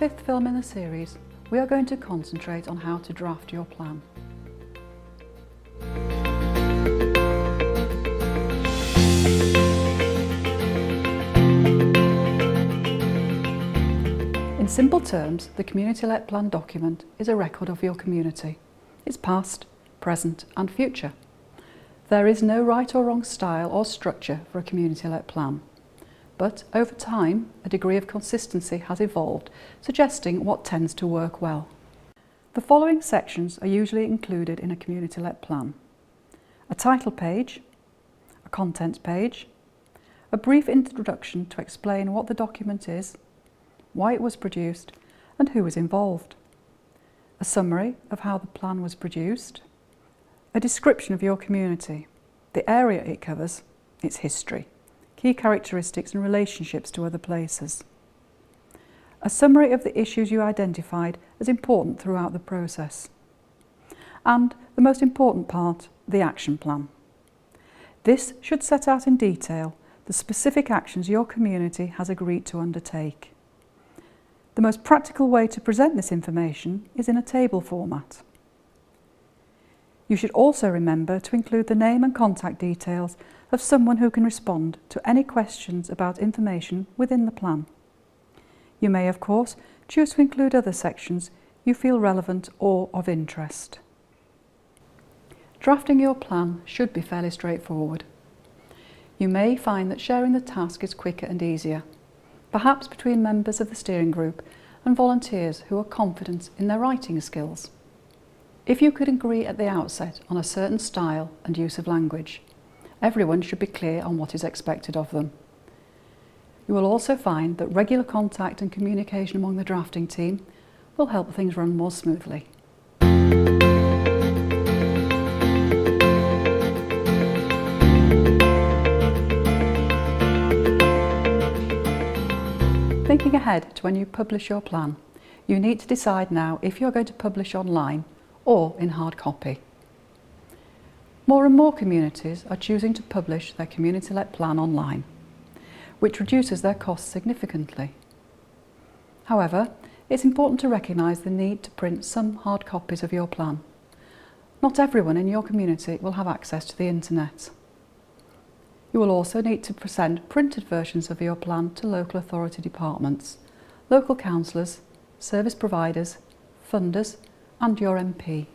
fifth film in the series, we are going to concentrate on how to draft your plan. In simple terms, the community-led plan document is a record of your community, its past, present and future. There is no right or wrong style or structure for a community-led plan, but over time a degree of consistency has evolved, suggesting what tends to work well. The following sections are usually included in a community-led plan: a title page, a contents page, a brief introduction to explain what the document is, why it was produced and who was involved, a summary of how the plan was produced, a description of your community, the area it covers, its history, key characteristics and relationships to other places, a summary of the issues you identified as important throughout the process, and the most important part, the action plan. This should set out in detail the specific actions your community has agreed to undertake. The most practical way to present this information is in a table format. You should also remember to include the name and contact details of someone who can respond to any questions about information within the plan. You may, of course, choose to include other sections you feel relevant or of interest. Drafting your plan should be fairly straightforward. You may find that sharing the task is quicker and easier, perhaps between members of the steering group and volunteers who are confident in their writing skills. If you could agree at the outset on a certain style and use of language, everyone should be clear on what is expected of them. You will also find that regular contact and communication among the drafting team will help things run more smoothly. Thinking ahead to when you publish your plan, you need to decide now if you're going to publish online or in hard copy. More and more communities are choosing to publish their community-led plan online, which reduces their costs significantly. However, it's important to recognise the need to print some hard copies of your plan. Not everyone in your community will have access to the internet. You will also need to present printed versions of your plan to local authority departments, local councillors, service providers, funders and your MP.